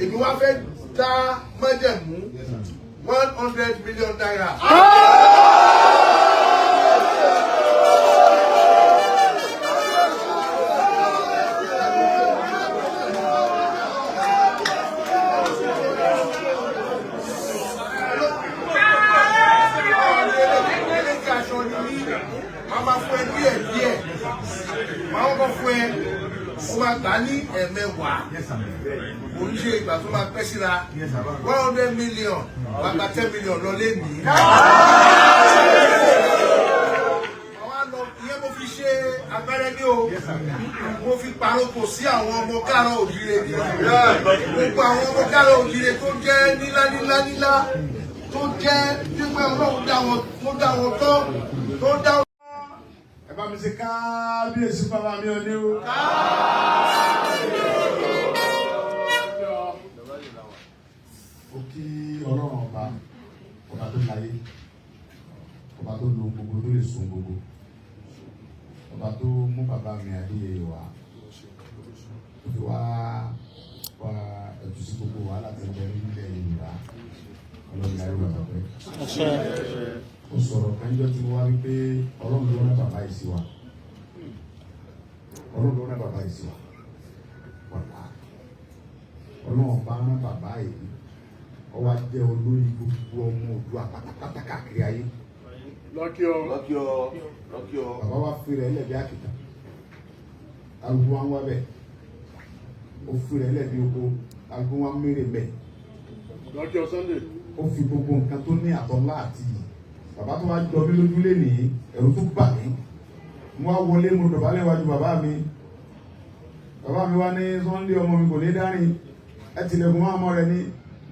èmi wá fẹ́ dá májẹ̀mú 100 million naira. Mama fún ẹ díẹ̀ máa kọ́ fún ẹ ó máa gbà ní ẹ̀mẹ́wàá oníṣe ìgbà tó máa pẹ́ síra 100 million bàbá 10 million lọ lé ní. Ìyẹn mo fi ṣe agbẹ́rẹ́ ní o mo fi paroko sí àwọn ọmọ káàárọ̀ òjìrè ní gbogbo àwọn ọmọ káàárọ̀ òjìrè tó jẹ́ nílá tó jẹ́ pípẹ́ ọlọ́run dá wọn tán tó dá. Ẹ bá mi ṣe kábíyèsí bàbá mi ò ní o. Ó kí ọlọ́run ọba tó láyé, ọba tó lo gbogbo tó lè so gbogbo, ọba tó mú bàbá mi Adéyẹyè wá, ó fi wá ẹ̀tù sí gbogbo wàhálà tí ń bẹ nílẹ̀ Yorùbá, ọlọ́run ayé wà pẹ́. Ó sọ̀rọ̀ kánjọ́ tí mo wá wípé ọlọ́run ló rán bàbá yìí sí wa, ọlọ́run ló rán bàbá yìí sí wa, ọlọ́run bá rán bàbá yìí, ó wá jẹ́ olórí gbogbo ọmọ Oòduà pátápátá káàkiri ayé. Lọ́kíọ́. Bàbá wa fi rẹ̀ lẹ́bi àkìtà, alùpùpù wa ń wá bẹ́ẹ̀, ó fi rẹ̀ lẹ́bi oko, alùpùpù wa ń mérè bẹ́ẹ̀. Lọ́kíọ́ Sunday. Ó fi gbogbo nǹkan tó ní àtọ́lá àti yìí. Bàbá tó wá jọ mí lójúlé nìyí, ẹ̀rù tó bà mí. Mo wá wọlé mo dọ̀bálẹ̀ wájú bàbá mi. Bàbá mi wá ní Sunday ọmọ mi kò ní dárìn. Ẹ tilẹ̀kùn máa mọ́ rẹ̀ ní.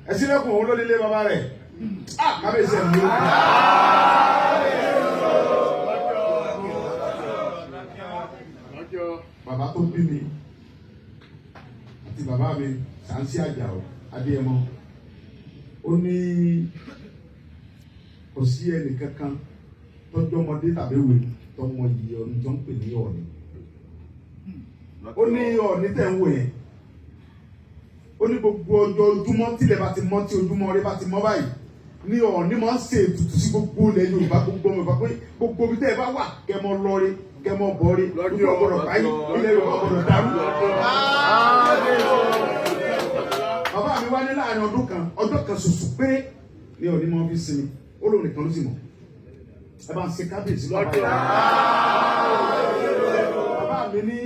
Ẹ sílẹ̀kùn òun ló nílé bàbá rẹ̀. Kábíyèsí ẹ̀ ń lò. Bàbá tó bí mi àti bàbá mi Sàǹsí Àjàó Adéyẹmọ. Ó ní kò sí ẹnì kankan tọ́jú ọmọdé tàbí ìwé tọmọ yìí ọ̀nì tó ń pè ní Ọọ̀ni. Ó ní Ọọ̀ni tẹ̀ ń wò yẹn. Ó ní gbogbo ọjọ́ ojúmọ́ tílẹ̀ bá ti mọ́ tí ojúmọ́ rẹ bá ti mọ́ báyìí ní Ọọ̀ni máa ń ṣe ètùtù sí gbogbo ilẹ̀ Yorùbá gbogbo ọmọ Yorùbá pé gbogbo ibi tẹ́ ẹ bá wà kẹ́ mọ lọ́ọ́rẹ́ kẹ́ mọ bọ́ọ́rẹ́ gbogbo ọgbọ̀dọ̀ báyìí ilẹ̀ Yorùbá ọgbọ̀dọ̀ dàrú. Bàbá mi wá ní láàrin ọjọ́ kan ṣoṣo pé ní Ọọ̀ni máa fi sinmi ó lóun nìkan ló sì mọ̀. Ẹ bá ń ṣe kábíyèsí lọ́wọ́. Bàbá mi ní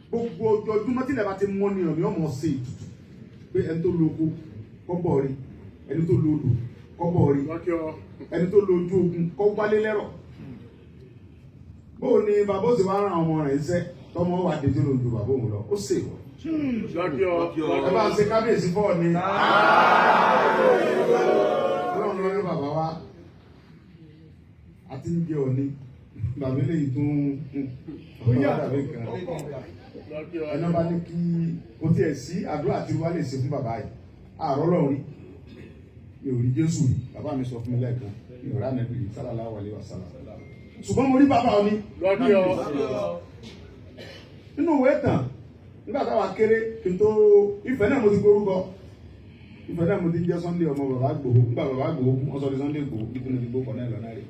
gbogbo ọjọ́ ojúmọ́ tílẹ̀ bá ti mọ́ ní Ọọ̀ni ọmọ ṣe ètùtù pé ẹni tó lo oko kọ́bọ̀ rí, ẹni tó lo odò kọ́bọ̀ rí, ẹni tó lo ojú ogun kọ́ wálé lẹ́rọ̀. Bóò ni bàbá ó sì wá ràn ọmọ rẹ̀ iṣẹ́ tọmọ wà dé tó lòdù bàbá òun lọ ó sì wọ̀. Ẹ bá ń ṣe kábíyèsí fọ́ ọ ni. Ọlọ́run ló ní bàbá wa àti ń jẹ Ọọ̀ni bàbá eléyìí tún ọ̀gá dàbí kan. Ẹni bá ní kí o tiẹ̀ sí àdúrà tí wàá lè ṣe fún bàbá yìí àárọ̀ lọ́rùn mi ò rí Jésù rí bàbá mi sọ fún mi lẹ́ẹ̀kan mi ò rà nẹ́bí rí sallallahu alaihi wasallam ṣùgbọ́n mo rí bàbá Ọọ̀ni nínú ìwé ìtàn nígbà táwa kéré kí n tó Ifẹ̀ náà mo ti gbórúkọ Ifẹ̀ náà mo ti jẹ́ Sunday ọmọ bàbá Ìgbòho nígbà bàbá Ìgbòho wọ́n sọ ní Sunday Ìgbòho bí mo ti gbó kọ náà lọ náà rè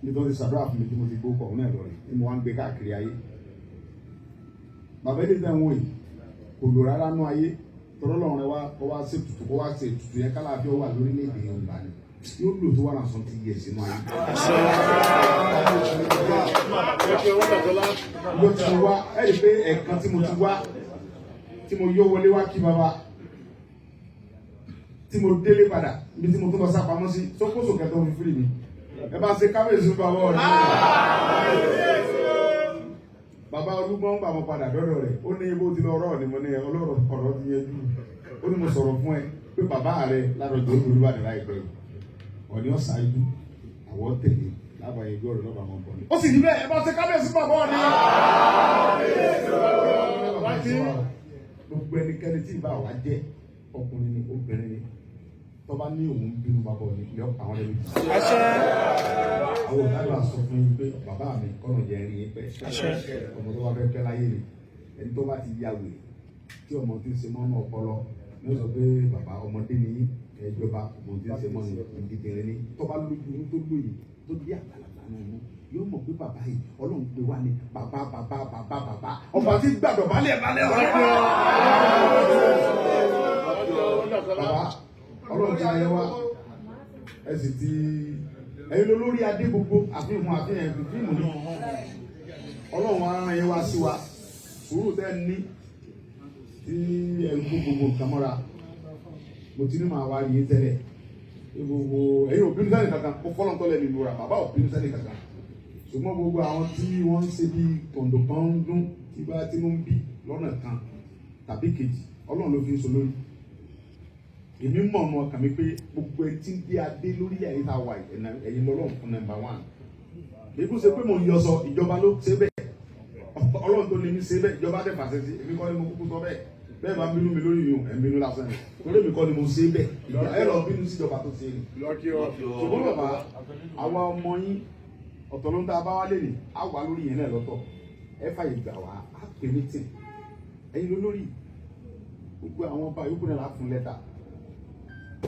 nítorí sàdúrà fún mi tí mo ti gbó kọ náà lọ rè ni mo wá ń gbé káàkiri ayé. Bàbá ẹni tẹ́ ń wò yìí kò lò rárá nú ayé tọ́lọ́ lọ́rùn rẹ kó wá ṣe ètùtù yẹn kálàáfíà wà lórílẹ̀-èdè Yorùbá ni yóò lò tó wà lásán ti yẹ sínú ayé. Ló ti wá ẹ rí i pé ẹ̀ẹ̀kan tí mo ti wá tí mo yó wọlé wá kí bàbá tí mo délé padà ibi tí mo tó lọ sá pamọ́ sí sókòsò kẹtọ́ fi fìrì mi ẹ bá ṣe kábíyèsí bàbá Ọọ̀ni. Bàbá Olúgbọ́n gbà mọ́ padà dọ́dọ̀ rẹ̀ ó ní ibò tí lọ ọ̀rọ̀ ni mo ní ọlọ́rọ̀ ọ̀rọ̀ ti yẹn jù ó ní mo sọ̀rọ̀ fún ẹ pé bàbá rẹ ládọ̀jọ́ Olúbàdàn láìpẹ́ Ọọ̀ni ọ̀sáájú àwọn tẹ̀lé lábàáyé gbọ́ ọ̀rọ̀ lọ́ba wọn bọ̀ ni. Ó sì ní bẹ́ẹ̀ ẹ bá ṣe kábíyèsí bàbá Ọọ̀ni. Gbogbo ẹnikẹ́ni tí ìbá wa jẹ́ ọkùnrin ni obìnrin ni tọ́ba ní òun bínú bàbá Ọọ̀ni ilé àwọn ẹbí. Àwọn òkàlù àsọ fún yín pé bàbá mi kọ́nà jẹ́ rí yín pẹ́ ọmọ tó wá fẹ́ pẹ́ láyé ni ẹni tó bá ti yá wèrè tí ọmọ tí ń ṣe mọ́nú ọpọlọ ní ó sọ pé bàbá ọmọdé ní ẹjọba ọmọ tí ń ṣe mọ́nú ìdíje ní tó bá lójú tó lóye tó dé àgbàlagbà náà mú yóò mọ̀ pé bàbá yìí ọlọ́run pé wá ní bàbá ọba tí gbàdọ̀ balẹ̀ bàbá ọlọ́run ti ayẹ wá ẹ sì ti ẹ̀yin lórí adé gbogbo àfihàn fíìmù ní ọlọ́run wa rán yẹn wá sí wa sùúrù tẹ́ ní tí ẹ̀rù gbogbo nǹkan mọ́ra mo ti ní màá wá yé tẹ́lẹ̀ gbogbo ẹ̀yin òbínú sẹ́ni kankan kó fọ́lọ́ntọ́ lẹ́nu ìlú ra bàbá òbínú sẹ́ni kankan ṣùgbọ́n gbogbo àwọn tí wọ́n ń ṣe bí kọ̀ǹdọ̀kan ń dún tí bá tí wọ́n ń bí lọ́nà kan tàbí kejì ọlọ́run ló fi ń so lórí èmi mọ̀ ọmọ kàn mí pé gbogbo ẹ tí ń dé adé lórí ayé tá a wà ẹ̀yin lọ́lọ́run fún number one èmi kò ṣe pé mo ń yọ sọ ìjọba ló ṣe bẹ́ẹ̀ ọlọ́run tó ní mi ṣe bẹ́ẹ̀ ìjọba tẹ̀ fàṣẹ sí èmi kọ́ ni mo kúkú sọ bẹ́ẹ̀ bẹ́ẹ̀ máa ń bínú mi lórí yìí ẹ̀ ń bínú lásán ni torí èmi kọ́ ni mo ṣe bẹ́ẹ̀ ẹ lọ bínú sí ìjọba tó ṣe ni. ṣùgbọ́n bàbá àwa ọmọ yín ọ̀tọ̀ ló ń dá abáwá lé ní á wà lórí yẹn náà lọ́tọ̀ ẹ fàyè gbà wá á pè mí tì ẹ̀yin ló lórí gbogbo àwọn ọba yòókù náà láà fún lẹ́tà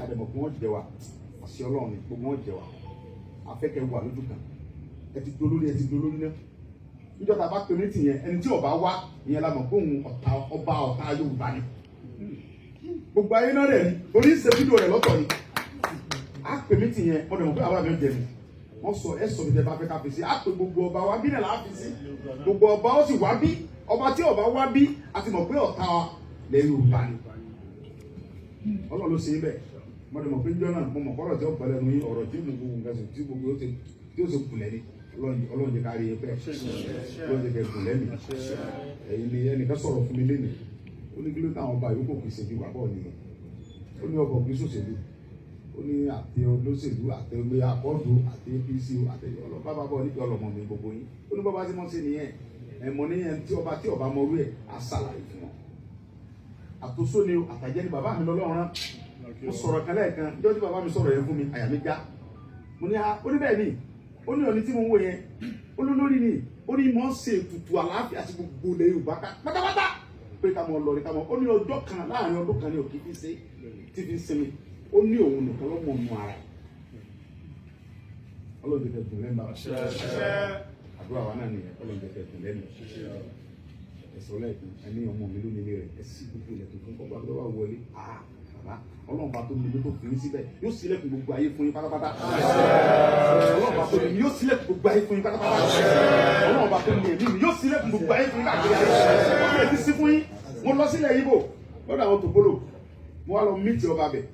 àdèmọ̀ fún wọn jẹ wa àṣẹ ọlọ́run ni gbogbo wọn jẹ wa afẹ́kẹ́ wà lójú kan ẹ ti dolórí náà níjọba bá pè mí tì yẹn ẹni tí ọba wá ìyẹn la mọ̀ pé òun ọba ọ̀tá Yorùbá ni gbogbo ayé náà rẹ̀ ni orí ṣe fídíò rẹ̀ lọ́tọ̀ ni á pè mí tì yẹn ọ̀dọ̀ mọ̀ pé àbá mi jẹ mi wọ́n sọ ẹ sọ mi tẹ bá fẹ́ ká fi sí á pè gbogbo ọba wa bí náà là á fi sí gbogbo ọba ó sì wá bí ọba tí ọba wá bí a ti mọ̀ pé ọ̀tá lẹ̀ Yorùbá ni Ọlọ́run ló ṣe é bẹ́ẹ̀ mọ̀dọ̀ mọ̀ pé jọ́ náà mo mọ̀ kọ́rọ̀ tí ó pẹ̀lẹ́ nu ọ̀rọ̀ tí mo gbogbo nǹkan tí gbogbo tí ó ṣe kùlẹ̀ ni Ọlọ́run jẹ́ ká rí ẹgbẹ́ Ọlọ́run jẹ́ kẹ́ kùlẹ̀ mi ẹ̀yin ni ẹnìkan sọ̀rọ̀ fún mi lénìí ó ní kí ló táwọn ọba yòókù kì í ṣe bí wà bọ̀ nìyẹn ó ní ọkọ̀ kì í ṣòṣèlú ó ní àti olóṣèlú àti olóyè àkọ́dù àti APC àti ọlọ́pàá bá bọ̀ níbi ọlọ́mọ mi gbogbo yín ó ní bọ́ba tí wọ́n ṣe nìyẹn ẹ̀mọ́ níyẹn tí ọba mọ̀rú ẹ̀ á ṣàlàyé fún wọn àtúnṣó ni àtàjẹ́ ni bàbá mi lọ́lọ́run rán mo sọ̀rọ̀ kan lẹ́ẹ̀kan ìjọ́ tí bàbá mi sọ̀rọ̀ yẹn fún mi àyà mi já mo ní ó ní bẹ́ẹ̀ ni ó ní ọ̀ní tí mo ń wò yẹn ó ló lórí ni ó ní mọ̀ ń ṣe ètùtù àlàáfíà sí gbogbo ilẹ̀ Yorùbá pátápátá pé ká mọ̀ lọ rí ká mọ̀ ó ní ọjọ́ kan láàrin ọdún kan ní òkè fi ṣe tí fi ń sinmi ó ní òun nìkan lọ́mọ ọ̀nù ara ẹ̀ Ọlọ́run jẹ́ kẹ́kẹ́ lẹ́nu àdúrà wa náà nìyẹn Ọlọ́run jẹ́ kẹ́kẹ́ lẹ́nu ẹ̀sọ́ lẹ́ẹ̀kan ẹni ọmọ mi ló nílé rẹ̀ ẹ̀sì gbogbo ilẹ̀kùn fún kọ́gbà tó wà wọlé bàbá Ọlọ́run bá tó nílé tó fi ní síbẹ̀ yóò sílẹ̀kùn gbogbo ayé fún yín pátápátá Ọlọ́run bá tó nílé yóò sílẹ̀kùn gbogbo ayé fún yín pátápátá Ọlọ́run bá tó nílé mi yóò sílẹ̀kùn gbogbo ayé fún yín káàkiri ayé wọ́n fi ètí sí fún yín mo lọ sílẹ̀ Ìgbò lọ́dọ̀ àwọn tòbólò mo wá lọ mítì ọba bẹ̀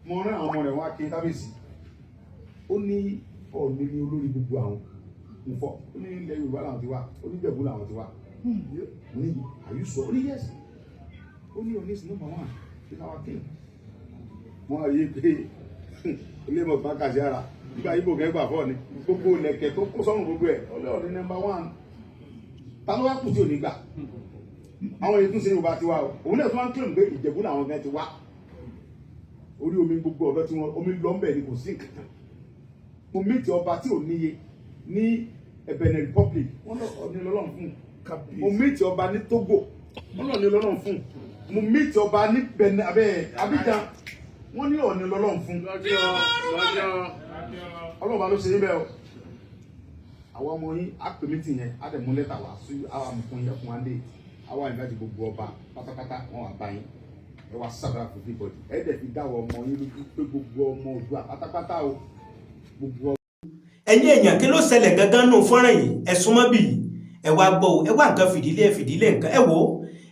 mo rán àwọn ọmọ rẹ̀ wá kí kábíyèsí ó ní ọ̀ọ́ni ní olórí gbogbo àwọn nfọ̀ ó ní ilẹ̀ Yorùbá làwọn ti wá ó ní Ìjẹ̀bú làwọn ti wá mo ní àyùsọ ó ní yẹ́sì ó ní ọ̀ní sinú màmá ìlà wa kí wọ́n rí pé ilé mọ̀ bá kàṣí ara nígbà Ìgbò kẹgbà fọ́ ni gbogbo ilẹ̀kẹ̀ tó kó sọ́run gbogbo ẹ̀ ó lé ọ̀ní nọ́mbà 1 ta ló wá kù tí ò ní gbà àwọn èyí tún ṣe Yorùbá ti wá o òun náà tún wá ń kílòm pé Ìjẹ̀bú làwọn gan ti wá orí omi gbogbo ọ̀dọ́ tí wọ́n omi lọ́mbẹ̀ ni kò sí nǹkan kan mo mìtì ọba tí ò níye ní Benin Republic wọ́n ní lọ́lọ́run fún mo mìtì ọba ní Togo wọ́n ní lọ́lọ́run fún mo mìtì ọba ní Benin Abidjan wọ́n ní ọ̀ní lọ́lọ́run fún ọlọ́ba ló ṣe níbẹ̀ o àwọn ọmọ yín á pè mítì yẹn á dẹ̀ mú lẹ́tà wá sí àwọn amúkún yẹn fún wa dé àwọn àyìnbá ti gbogbo ọba pátápátá wọn wà báyìí ẹ wá sábà fún everybody ẹ dẹ̀ fi dáwọ́ ọmọ yín lójú pé gbogbo ọmọ Oòduà pátápátá o gbogbo. ẹ̀yin èèyàn kí ló ṣẹlẹ̀ gangan nù fọ́nrán yìí ẹ súnmọ́ bì ẹ wá gbọ́ ẹ wá nǹkan fìdílé nǹkan ẹ wò ó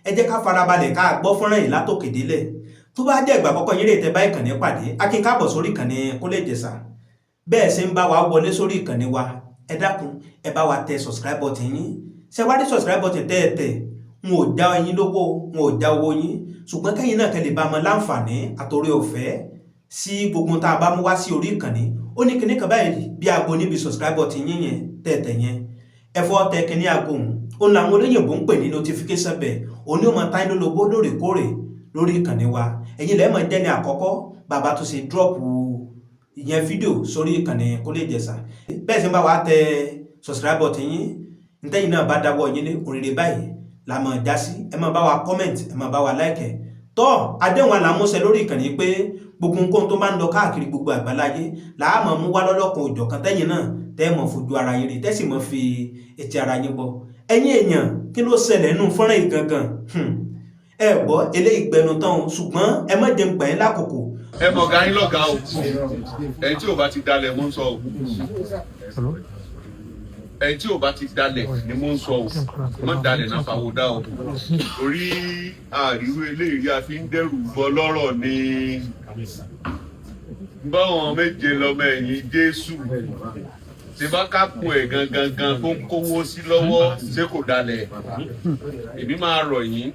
ẹ jẹ́ ká farabalẹ̀ ká gbọ́ fọ́nrán yìí látòkè délẹ̀ tó bá jẹ́ ìgbà àkọ́kọ́ yín lè tẹ bá ìkànnì pàdé akin káàbọ̀ sórí ìkànnì Kúnlé Ìjẹ̀ṣà bẹ́ẹ̀ ṣe ń bá wa wọlé sórí ìkànnì wa ẹ dákun ẹ bá wa tẹ subscribe button yín ṣe wá dé subscribe button tẹ́ẹ̀tẹ̀ n ò já yín lówó n ò já owó yín ṣùgbọ́n kẹ́yìn náà kẹ́lẹ̀ bá mọ láǹfààní àtòrí ọ̀fẹ́ sí gbogbo tá a bá mú wá sí orí ìkànnì ó ní kíní kan báyìí bí aago níbi subscribe button yín yẹn tẹ́ẹ̀tẹ̀ yẹn ẹ̀fọ́ tẹ kíní aago òun làwọn olóyìnbó ń pè ní notification bell òun ni ó máa ta inú lóbó lóòrèkóòrè lórí ìkànnì wa ẹ̀yin lẹ́ẹ̀ máa jẹ́ ní àkọ́kọ́ bàbá tó ṣe dírọ́pù ìyẹn fídíò sórí ìkànnì Kúnlé Ìjẹ̀ṣà bẹ́ẹ̀ sì ń bá wa tẹ subscribe button yín ntẹ́yìn náà bá dáwọ́ yín ní òrìrì báyìí la máa dá sí. Ẹ máa bá wa comment, ẹ máa bá wa like. Tọ́ àdéhùn àlàmúṣẹ lórí ìkànnì pé gbogbo nǹkan tó máa ń lọ káàkiri gbogbo àgbáláyé làá máa mú wá lọ́lọ́kan òjọ̀kan tẹ́yìn náà tẹ́ mọ̀ fojú ara yín rí tẹ́sì mọ̀ fi etí ara yín gbọ́. Ẹ̀yin èèyàn kí ló ṣẹlẹ̀ nínú fọ́nrán yìí gangan? Ẹ gbọ́ eléyìí gbẹnu tán o, ṣùgbọ́n ẹ má jẹun gbà yín lákòókò. Ẹ mọ̀ ọ̀gá yín lọ́gàá o, ẹni tí ò bá ti dalẹ̀ mú sọ o. Ẹni tí ò bá ti dalẹ̀ ni mò ń sọ o, mọ́ dalẹ̀ náà fàwọ́ dá o. Torí àríwú eléyìí a fi ń dẹ́rù bọ lọ́rọ̀ ni báwọn méje lọ́mọ ẹ̀yìn Jésù ṣe bá kápò ẹ̀ gangan tó ń kówó sí lọ́wọ́ ṣé kò dalẹ̀. Èmi máa rọ̀ yín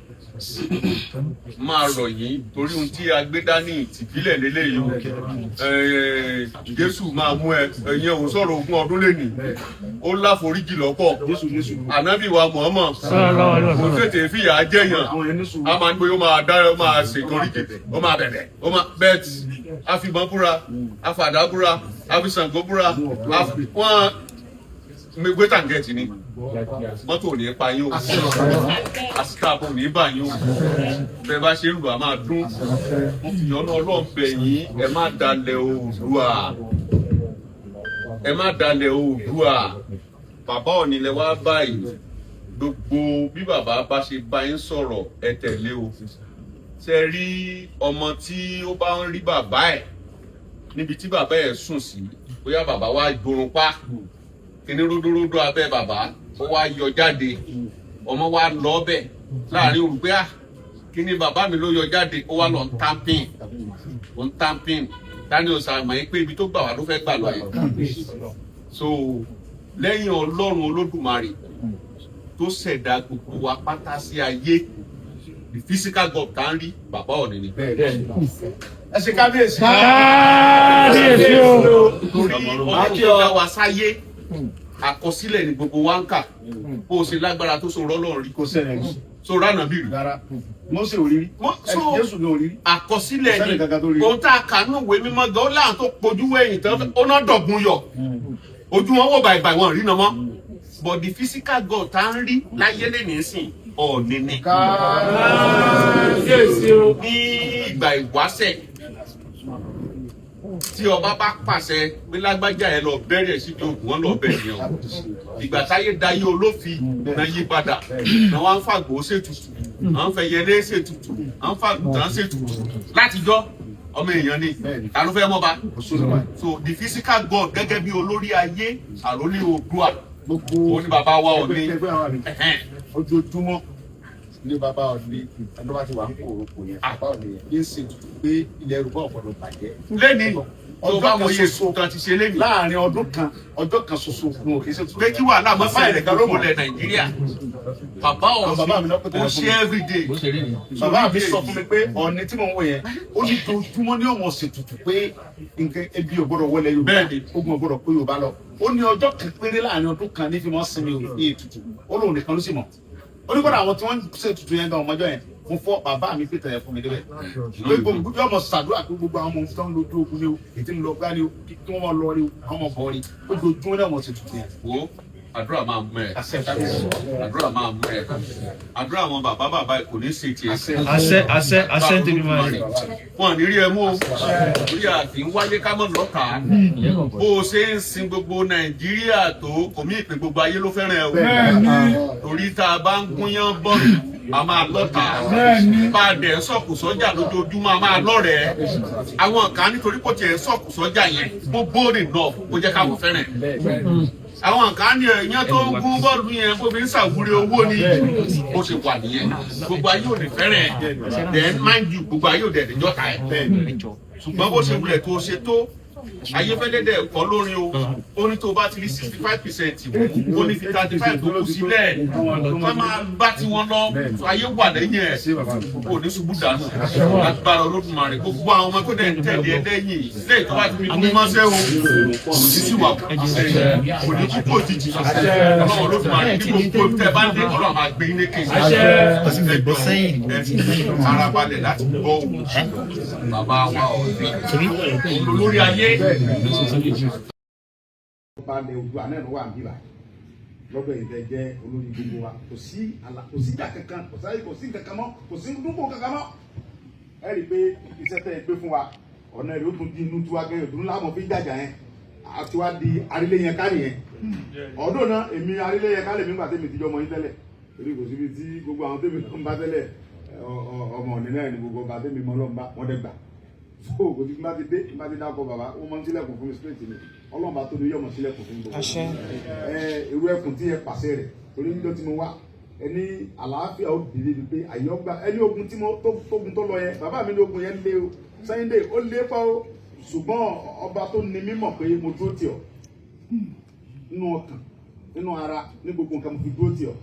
torí ohun tí a gbé dání tìbílẹ̀ lélẹ́yìí Jésù máa mú ẹ̀yẹn òun sọ̀rọ̀ ogún ọdún lẹ́nìí ó láforíjì lọ́pọ̀ ànábì wa Muhammad kò tètè fìyà jẹ̀yàn a máa ń gbé ó máa dára ó máa ṣètòríjì ó máa bẹ̀rẹ̀ ó máa bẹ́ẹ̀tì àfìmọ́ búra àfàdá búra àfìsàngó búra wọ́n gbé tàǹgẹ̀tì ni mọ́tò ò ní pa yín o àsìkò ò ní bà yín o bẹ́ẹ̀ bá ṣe ń lù á máa dún ìyọ́nà ọlọ́ọ̀bẹ yín ẹ má dalẹ̀ Oòduà ẹ má dalẹ̀ Oòduà bàbá Ọọ̀ni lẹ wá báyìí gbogbo bí bàbá bá ṣe bá yín sọ̀rọ̀ ẹ tẹ̀lé o ṣe rí ọmọ tí ó bá ń rí bàbá ẹ̀ níbi tí bàbá ẹ̀ sùn sí bóyá bàbá wa gbórun pa kíní ródóródó abẹ́ bàbá ó wá yọ jáde ọmọ wa lọ bẹ̀ láàrin òru pé kíní bàbá mi ló yọ jáde ó wá lọ ń tampin dání ọ̀sàmọ̀ yìí pé ibi tó gbà wá ló fẹ́ gbà lọ yẹn. So lẹ́yìn Ọlọ́run Olódùmarè tó ṣẹ̀dá gbogbo wa pátá sí ayé the physical God tá ń rí bàbá Ọọ̀ni ni. Ẹ ṣe kábíyèsí. Kábíyèsí o. Torí ọmọ tí ó dá wa sáyé àkọsílẹ̀ ni gbogbo wa ń kà bó o ṣe lágbára tó so rọ́lọ́run rí kó sẹ́yìn rí so ránà bí rí. Mósè ò rí rí. Jésù ní ò rí rí. Àkọsílẹ̀ ni ohun tá a kà ní ìwé mímọ́ gan ó láwọn tó pojú wẹ̀yìn tán ó náà dọ̀gun yọ ojú wọn wò bàìbàì wọn rí nàmọ́ but the physical God tá ń rí láyé lẹ́nìí sìn Ọọ̀ni ni. Ní ìgbà ìwáṣẹ̀ tí ọba bá pàṣẹ pé lágbájá ẹ lọ bẹ̀rẹ̀ síbi ògùn wọn lọ bẹ̀rẹ̀ yẹn o ìgbà táyé dayé olófin náà yí padà náà wọn ń fàgbò ṣètùtù àwọn ń fẹyẹlé ṣètùtù àwọn ń fàgùtàn ṣètùtù látijọ́ ọmọ èèyàn ni ta ló fẹ́ mọ́ba so the physical God gẹ́gẹ́ bí olórí ayé àrólé Oòduà ó ní bàbá wa Ọọ̀ni ojoojúmọ́ ní bàbá Ọọ̀ni ẹni bá ti wà ń kó orúkọ yẹn bàbá Ọọ̀ni yẹn yín sì pé ilẹ̀ Yorùbá ọ̀pọ̀lọpọ̀ bàjẹ́. lẹ́ni tó bá mọ iye kan ti ṣe lẹ́ni. láàrin ọjọ́ kan ṣoṣo ní òkè ṣètò. pé kí wàhálà mọ́ fẹ́rẹ̀ kan ló mọ̀lẹ̀ Nàìjíríà bàbá Ọọ̀ni ó ṣe everyday. bàbá mi sọ fún mi pé Ọọ̀ni tí mò ń wò yẹn ó ní ojúmọ́ ní ọmọ ṣètùtù pé nǹkan ebi ò gbọ́dọ̀ wọlé Yorùbá ogun ò gbọ́dọ̀ pé Yorùbá lọ ó ní ọjọ́ kan péré láàrin ọdún kan ní fi mọ́ sinmi ní ètùtù ó lóun nìkan ló sì mọ̀ onígbọ́dọ̀ àwọn tí wọ́n ń ṣètùtù yẹn gan ọmọjọ́ yẹn mo fọ bàbá mi pété yẹn fún mi débẹ̀ pé gbogbo ọmọ ṣàdúrà pé gbogbo àwọn ọmọ tó ń lo ojú ogun ni o ètí ń lọ gbá ni o kí wọ́n lọ ni o àwọn ọmọ bọ̀ ni ó dojúmọ́ náà wọ́n ṣètùtù yẹn. wo àdúrà máa mú ẹ àdúrà máa mú ẹ àdúrà àwọn bàbá kò ní ṣe tiẹ̀. àṣẹ tèmi máa rí. wọn ní rí ẹ mú orí àti ń wáyé ká mọ̀ lọ́ta bó o ṣe ń sin gbogbo Nàìjíríà tó kò mí ìpè gbogbo ayé ló fẹ́ràn ẹ o torí tá a bá ń gúnyán bọ́ọ̀lù a máa lọ́ta bá a dẹ̀ sọ̀kù sọ́jà lójoojúmọ́ a máa lọ́rẹ̀ẹ́ àwọn kan nítorí kò tiẹ̀ sọ̀kù sọ́jà yẹn bó bóòrè náà kó jẹ́ káwọn fẹ́ràn àwọn kan ní ẹ̀yán tó ń gún bọ́ọ̀lù yẹn kó fi ń ṣàwúrí owó ní bó ṣe wà nìyẹn gbogbo ayé ò ní fẹ́ràn then mind you gbogbo ayé ò dẹ̀ ní jọ́ta ẹ̀ ṣùgbọ́n bó ṣe wulẹ̀ tó ṣe tó ayéfẹ́lẹ́dẹ̀ ẹ̀kọ́ lórin o ó ní tó bá ti rí 65% ó ní fi 35 tó kù sílẹ̀ wọ́n máa bá tí wọ́n lọ ayé wà lẹ́yìn ẹ̀ kò ní ṣubú dànù agbára Olódùmarè gbogbo àwọn ọmọ tó dẹ̀ ń tẹ̀lé ẹ lẹ́yìn lẹ́yìn tó bá ti fi mú mọ́sẹ́ o kò ní sí wà kò ní kú kò jíjì ọlọ́run Olódùmarè ní gbogbo tẹ́ bá ń dé ọlọ́run máa gbé ilé kéjì farabalẹ̀ láti gbọ́ òun bàbá wa Ọọ̀ni olórí ayé. ọba ilẹ̀ Oòduà náà ló wà níbà lọ́dọ̀ yìí tẹ́ jẹ́ olórí gbogbo wa kò sí ìjà kankan kò sí kankan mọ́ kò sí dúpọ̀ kankan mọ́ ẹ rí i pé iṣẹ́ tẹ́ ẹ gbé fún wa ọ̀nà ìlú tún di inú tí wá gẹ́gẹ́ ìdúró láàmú fi jàjà yẹn àti wá di arílẹ̀ ká nìyẹn ọdún náà èmi arílẹ̀ ká lè mí gbà tẹ́mi tíjọ́ mọ́ yín tẹ́lẹ̀ torí kò síbi tí gbogbo àwọn tẹ́mi tó ń bá tẹ́lẹ̀ ọmọ ọ̀nì náà ni gbogbo ọba tẹ́mi mọ́ lọ́nba wọ́n dẹ́gbà so kò sí bá ti dé bá ti dákọ̀ bàbá ó mọ́ sílẹ̀kùn fún mi straight ni ọlọ́run bá tó ní yọ̀mọ̀ sílẹ̀kùn fún gbogbo irú ẹkùn tí ẹ pàṣẹ rẹ̀ torí níjọ́ tí mo wá ẹni àlàáfíà ó dìde ni pé àyọ̀gbà ẹni ogun tí mo tógun tó lọ yẹn bàbá mi ní ogun yẹn lé o Sunday ó lé pa o ṣùgbọ́n ọba tó ní mímọ̀ pé mo dúró tì ọ́ nínú ọkàn nínú ara ní gbogbo nǹkan mo fi dúró tì ọ́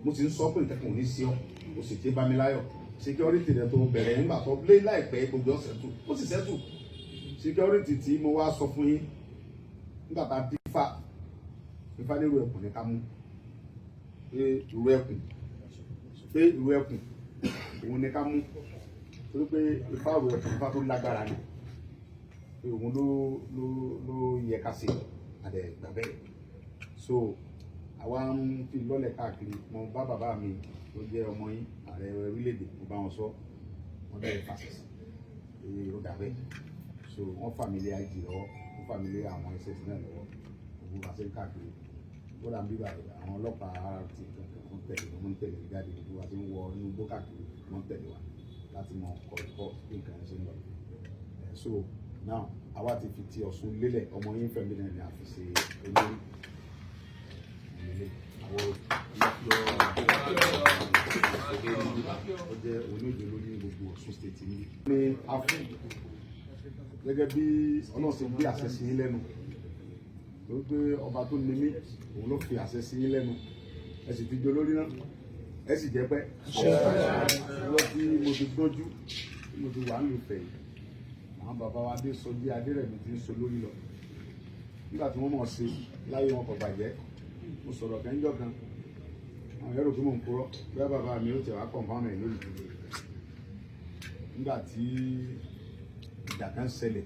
mo sì ń sọ pé nǹkan kan ò ní sí ọ́ o sì ké bá mi láyọ̀ security rẹ̀ tó bẹ̀rẹ̀ nígbà tó lé láìpẹ́ gbogbo ọ̀sẹ̀ tù ó sì sẹ́tù security tí mo wá sọ fún yín nígbà tá a dín ifá ní ìrù ẹkùn ní ká mú pé ìrù ẹkùn òun ní ká mú torí pé ifá ìrù ẹkùn ifá tó lágbára ni pé òun ló yẹ ká ṣe àdẹ gbàgbẹ́ so àwa ń fi lọ́lẹ̀ káàkiri mo bá bàbá mi tó jẹ́ ọmọ yín ààrẹ orílẹ̀-èdè mo bá wọn sọ wọ́n bẹ̀rẹ̀ fàṣẹsì èyí ló dàbẹ́ so wọ́n fà mí lé IG lọ́wọ́ wọ́n fà mí lé àwọn ẹsẹ̀ tí náà lọ́wọ́ òun àṣẹ káàkiri ó dà ń bíbà àwọn ọlọ́pàá RRT wọ́n tẹ̀lé wọ́n tẹ̀lé jáde gbogbo wa ti ń wọ inú igbó káàkiri wọ́n tẹ̀lé wa láti mọ kọ̀ọ̀kọ̀ bí nǹkan ẹ̀ ṣe ń lọ so now àwa ti fi ti Ọ̀ṣun lélẹ̀ ọmọ yín Fẹ́mi náà ni a fi ṣe olórí ó jẹ́ onídìí lórí gbogbo Ọ̀ṣun state ní afún gẹ́gẹ́ bí Ọlọ́run ṣe gbé àṣẹ sí yín lẹ́nu torí pé ọba tó ní mí òun ló fi àṣẹ sí yín lẹ́nu ẹ sì ti jọ lórí náà ẹ sì jẹ́ pẹ́ lọ sí mo ti gbọ́njú mo ti wà nílùú Ifẹ̀ yìí àwọn bàbá wa dé sọ bí Adérẹ̀mí ti ń sọ lórí lọ nígbà tí wọ́n mọ̀ sí láyé wọn kò bàjẹ́ mo sọ̀rọ̀ kẹ́ńjọ́ kan àwọn ẹ̀rọ tó mọ̀ ń kúrọ́ bí bàbá mi ó tẹ̀ wá kọ̀ǹpáwọn ẹ̀ lórí ìdílé nígbà tí ìjà kan ṣẹlẹ̀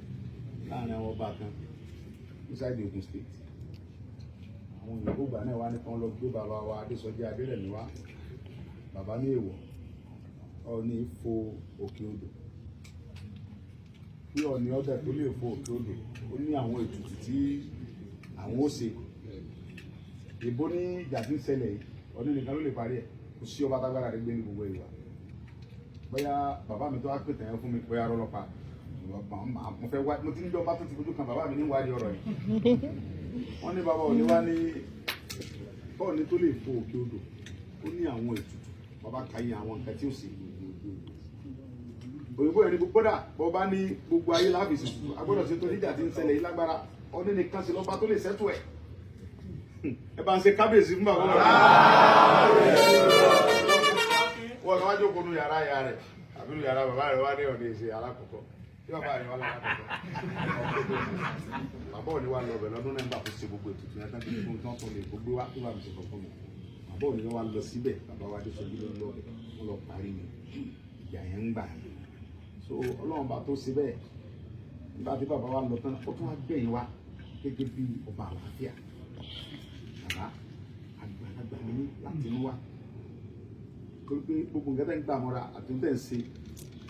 láàrin àwọn ọba kan inside Ogun State àwọn òyìnbó gbà náà wá ní kán lọ gbé bàbá wa Adésọjí Adérẹ̀mí wá bàbá ní èèwọ̀ Ọọ̀ni fo òkè odò bí Ọọ̀ni ọdẹ tó lè fo òkè odò ó ní àwọn ètùtù tí àwọn ó ṣe ìbò ní ìjà tí ń ṣẹlẹ̀ yìí Ọọ̀ni nìkan ló lè parí ẹ̀ kò sí ọba tágbára rẹ̀ gbé ní gbogbo ìwà bóyá bàbá mi tó wá pè tẹ̀yẹ fún mi bóyá rọ́lọ́pàá mo fẹ́ wá mo ti ń jọ bá tó ti fojú kan bàbá mi ní wádìí ọ̀rọ̀ yìí wọ́n ní bàbá Ọọ̀ni wá ní Ọọ̀ni tó lè fo òkè odò ó ní àwọn ètùtù bàbá kàyé àwọn nǹkan tí ó sì òyìnbó yẹn ní gbogbo dà bọ́ bá ní gbogbo ayé láàbìsì agbọ́dọ̀ ṣe tó níjà tí ń ṣẹlẹ̀ yìí lágbára Ọọ̀ni nìkan sí lọ́ba tó lè ṣẹ́tù ẹ̀ ẹ bá ń ṣe kábíyèsí fún bàbá wọn kọ́ wájú okòó nu yàrá ìyá rẹ̀ àbí nu yàrá bàbá rẹ̀ wá ní Ọọ̀ni ìṣe alákọ̀ọ́kọ́ tí bàbá rẹ̀ wá lálákọ̀ọ́kọ́ bàbá Ọọ̀ni wá lọ bẹ̀ lọ́dún náà ń bà tó ṣe gbogbo ètùtù yẹn tán kí wọ́n tó lè gbogbo wá tó bá mi ṣe kọ̀ fún mi bàbá Ọọ̀ni wá lọ síbẹ̀ bàbá wa Adésọjí ló lọ wọn lọ parí mi ìjà yẹn ń gbà so Ọlọ́run bá tó ṣe bẹ́ẹ̀ nígbà tí bàbá wa lọ tán ó tún wá gbẹ̀yìn wa gẹ́gẹ́ bí ọba àlàáfíà bàbá àgbàlagbà ní láti inú wa torí pé gbogbo nǹkan tẹ́ ń gbà mọ́ra àti tẹ́ ń ṣe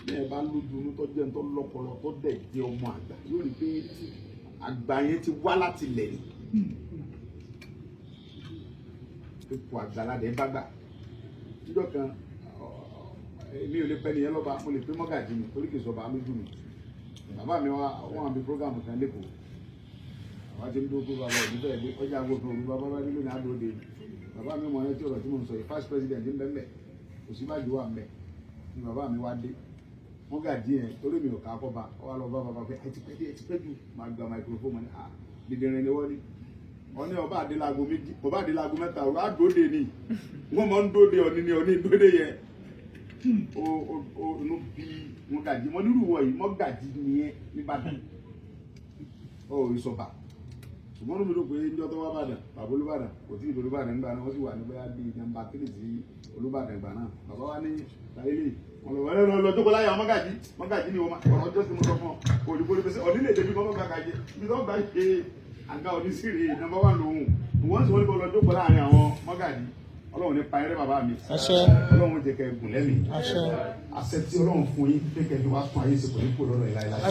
ní ẹ bá lójú inú tó jẹ́ ń tó lọ́pọlọ tó dẹ̀ jẹ́ ọmọ àgbà yóò rí pé àgbà yẹn ti wá láti lẹ̀ ní ipò àgbàládẹ bá gbà níjọ́ kan èmi ò lè pẹ́ nìyẹn lọ́ba mo lè pé mọ́gàjì mi torí kì í sọba lójú mi bàbá mi wá wọ́n àmì prógámù kan lẹ́kọ̀ọ́ àwọn tí ń dúró tó bàbá òbí bẹ́ẹ̀ dé ọjà gbogbo òbí bàbá bá nílò ní àdóde bàbá mi mọ̀ ẹ́ tí ọ̀rọ̀ tí mo ń sọ yìí first president ń bẹ́ẹ̀ bẹ́ẹ̀ Ọ̀ṣínbàjò wà mẹ́ ni bàbá mi wá dé mọ́gàjì yẹn torí mi ò ká kọ́ ba ọ wá lọ bá bàbá pé ẹ ti pẹ́ jù máa gba microphone ní dídìrín ni wọ́n ní wọ́n ní ọba àdélago méjì ọba àdélago mẹ́ta ọba àdóde ni wọ́n mọ̀ ń dóde Ọọ̀ni ni Ọọ̀ni dóde yẹn inú bí mọ́gàjì mọ́ nírú wọ̀ yìí mọ́gàjì nìyẹn nìbàdàn ó ìsọba ṣùgbọ́n mi rò pé níjọ́ tó wá bàdàn bàbá Olúbàdàn kò tí ì Olúbàdàn nígbà náà wọ́n sì wà ní bóyá bíi nàmbà 3 sí Olúbàdàn ìgbà náà bàbá wa ní láyélè wọn lọ wọlé lọ jókòó láyà mọ́gàjì ni ọ̀rọ̀ ọjọ́ sí mo sọ fún ọ olùkórè pèsè Ọọ̀ni lè débi kọ́ mọ́gàjì bí wọ́n gbà ṣe àga Ọọ̀ni sí rèé nàmbà 1 lòun wọ́n sì wọ́n ní kó lọ jókòó láàrin àwọn mọ́gàdí ọlọ́run ní pa ẹrẹ́ bàbá mi ọlọ́run jẹ́ kẹ́ gùn lẹ́mìí àṣẹ tí ọlọ́run fún yín pé kẹ́ fi wá tún ayé ṣe kò ní kó lọ́dọ̀ ìláìláì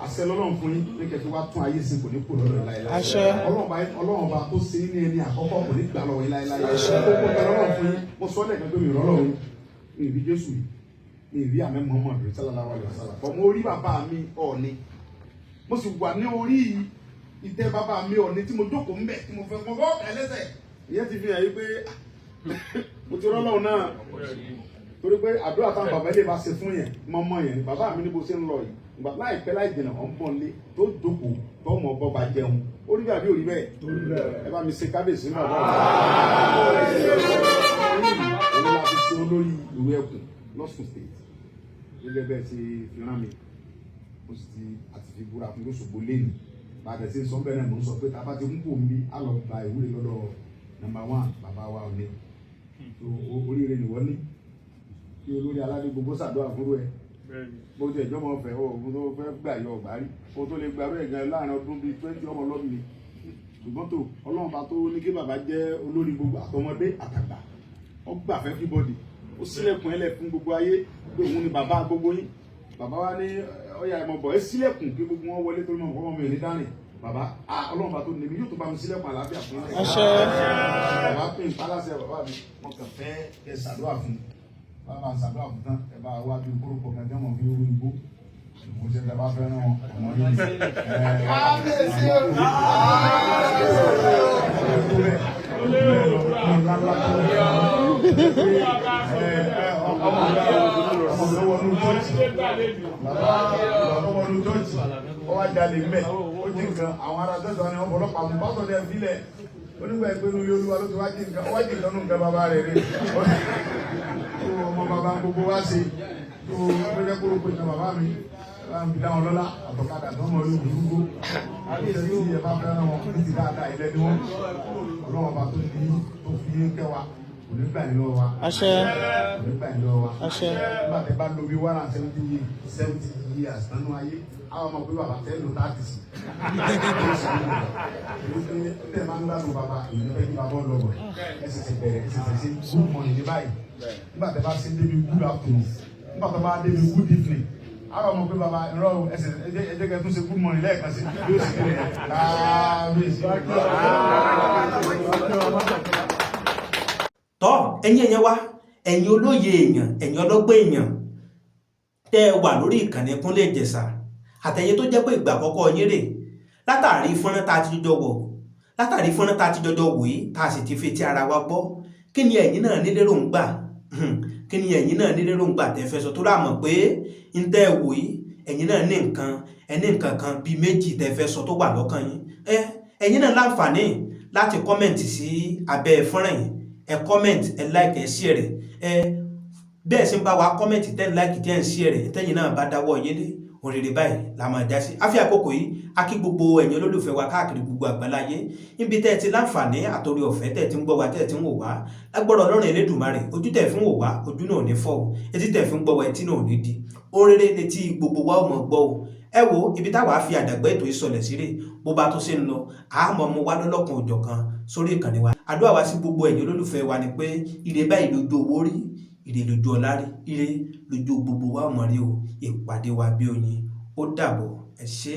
àṣẹ lọ́lọ́run fún yín pé kẹ́ fi wá tún ayé ṣe kò ní kó lọ́dọ̀ ìláìláì ọlọ́run bá tó ṣe ní ẹni àkọ́kọ́ kò ní gbà lọ́wọ́ ìláìláì ọlọ́run fún yín mo sọ lẹ́ẹ̀kan pé mi rọ́lọ́run mi rí Jésù mi rí àmẹ́ Muhammadu sallallahu alaihi wasallam mo rí bàbá mi Ọọ̀ni mo sì wà ní orí ìtẹ́ bàbá mi Ọọ̀ni tí mo jókòó ńbẹ̀ tí mo fẹ́ mọ́ bọ́ ẹlẹ́sẹ̀ ìyẹn ti fi hàn yí pé mo ti rọ́lọ́run náà torí pé àdúrà táwọn bàbá ilé bá ṣe fún yẹn mọ́mọ́ yẹn bàbá mi ní bó ṣe ń lọ yìí ìgbà láìpẹ́ láì jìnnà ọ̀ ń bọ̀ nílé tó jókòó tó mọ̀ bọ́ bá jẹun ó rí bí àbí òrí bẹ́ẹ̀ ẹ bá mi ṣe kábíyèsí náà bá òun la fi ṣe olórí ìwé ẹkùn lọ́sùn state gẹ́gẹ́ bẹ́ẹ̀ ṣe fi rán mi mo sì ti àti fi búra fún lóṣogbo lẹ́nu bàtẹ̀ sí sọ bẹ́ẹ̀ náà mo ń sọ pé tá a bá ti ń kó mi á lọ gba ìwúre lọ́dọ̀ number 1 bàbá wa Ọọ̀ni tó oríire nìwọ ní kí olórí aládé gbogbo ṣàdúrà fúnrú ẹ bó ti ẹjọ́ mọ̀ fẹ́ ọ̀hún tó fẹ́ gbà yọ ọ̀gbá rí o tó lè gba bẹ́ẹ̀ gan láàrin ọdún bíi 20 ọmọ ọlọ́run ni ṣùgbọ́n tó ọlọ́run bá tó ní kí bàbá jẹ́ olórí gbogbo àtọmọdé àtàgbà ó gbà fẹ́ everybody ó sílẹ̀kùn ẹlẹ̀ fún gbogbo ayé pé òun ni bàbá gbogbo yín bàbá wa ní ọyà ìmọ̀ bọ̀ ẹ sílẹ̀kùn kí gbogbo wọn wọlé torí mọ̀ ọmọ mi ò ní dárìn bàbá ọlọ́run bá tó níbi yóò tó bá mi sílẹ̀kùn àlàáfíà fún ẹ. bàbá pè ń pálásẹ bàbá mi wọn kàn fẹ́ ẹ ṣàdúrà fún bàbá ń ṣàdúrà fún tán ẹ bá wá bí kórópọ̀ kan jẹ́ mọ̀ bí owó igbó mo ṣe ẹ bá fẹ́ràn wọn ọmọ ó wá jalè mbẹ ó jí nǹkan àwọn ará tẹsán ni wọn fọlọpàá mú bàtọ ní ẹfílẹ onígbà ìpinnu ilé olúwa ló ti wá jí nǹkan ó wá jí nǹkan nù nǹkan bàbá rẹ rí tó ọmọ bàbá gbogbo wá sí tó pẹjẹ kúrò pé nǹkan bàbá mi bá ń fi dáwọn lọ́lá àtọ̀kadà tó mọ̀ ní ìdúgbò àti tí ẹ bá fẹ́ràn wọn ní ti dáadáa ilẹ̀ ni wọn ọlọ́wọ́n bá tó ní tó fi kẹwàá kò ní gbà ní lọ́wọ́ wa kò ní gbà ní lọ́wọ́ wa nígbà tẹ bá lo bí 170 years nínú ayé àwọn ọmọ pé bàbá tẹ́ lò láti sí tẹ́ máa ń gbádùn bàbá ìlú pé kí bàbá ọlọ́gbọ̀n ẹsẹ̀ ti bẹ̀rẹ̀ ẹsẹ̀ ti good morning ní báyìí nígbà tẹ́ bá ṣe débi good afternoon nígbà tẹ́ bá débi good evening àwọn ọmọ pé bàbá ìrọ̀ ẹsẹ̀ ẹjẹ́ kẹ́ tún ṣe good morning lẹ́ẹ̀kan sí yóò sì kéré káàbíyèsí. tọ́ ẹ̀yin ẹ̀yẹ wa ẹ̀yin olóye èèyàn ẹ̀yin ọlọ́gbọ́n èèyàn tẹ́ ẹ wà lórí ìkànnì Kúnlé Ìjẹ̀ṣà àtẹ̀yẹ tó jẹ́ pé ìgbà àkọ́kọ́ yín rè látàrí fọ́nrán tá a ti jọjọ wò yìí tá a sì ti fi ti ara wa gbọ́ kí ni ẹ̀yin náà ní lérògbà kí ni ẹ̀yin náà ní lérògbà tẹ́ fẹ́ sọ tó rà mọ̀ pé ń tẹ́ ẹ wò yìí ẹ̀yin náà ní nǹkan kan bíi méjì tẹ́ fẹ́ sọ tó wà lọ́kàn yín ẹ̀yin náà láǹfààní láti kọ́mẹ̀ntì sí abẹ́ fọ́nrán yìí ẹ kọ́mẹ̀ntì ẹ láìkì ẹ share rẹ̀ bẹ́ẹ̀ sì ń bá wa kọ́mẹ̀ntì tẹ́ ń láìkì tẹ́ ń share rẹ̀ tẹ́yìn náà bá dáwọ́ yé dé òrèrè báyìí la máa dá sí àfi àkókò yìí a kí gbogbo ẹ̀yin olólùfẹ́ wa káàkiri gbogbo àgbáláyé níbi tẹ́ ẹ ti láǹfààní àtòrí ọ̀fẹ́ tẹ́ ẹ ti ń gbọ́ wa tẹ́ ẹ ti ń wò wá lágbọ́dọ̀ Ọlọ́run Elédùmarè ojú tẹ́ ẹ fi ń wò wá ojú náà ò ní fọ́ o etí tẹ́ ẹ fi ń gbọ́ wa etí náà ò ní di òrèrè létí gbogbo wa ò mọ̀ gbọ́ o ẹ wo ibi táwa fi àdàgbẹ́ ètò ìsọlẹ̀ sílẹ̀ bó bá tó ṣe ń lọ àmọ́ mo wá lọ́lọ́kan òjọ̀ kan sórí ìkànnì wa àdúrà wa sí gbogbo ẹ̀yin olólùfẹ́ wa ni pé ire báyìí lójú owó rí ire lójú ọlá rí ire lójú gbogbo wa ò mọ̀ rí o ìpàdé wa bí oyin ó dàbọ̀ ẹ ṣé.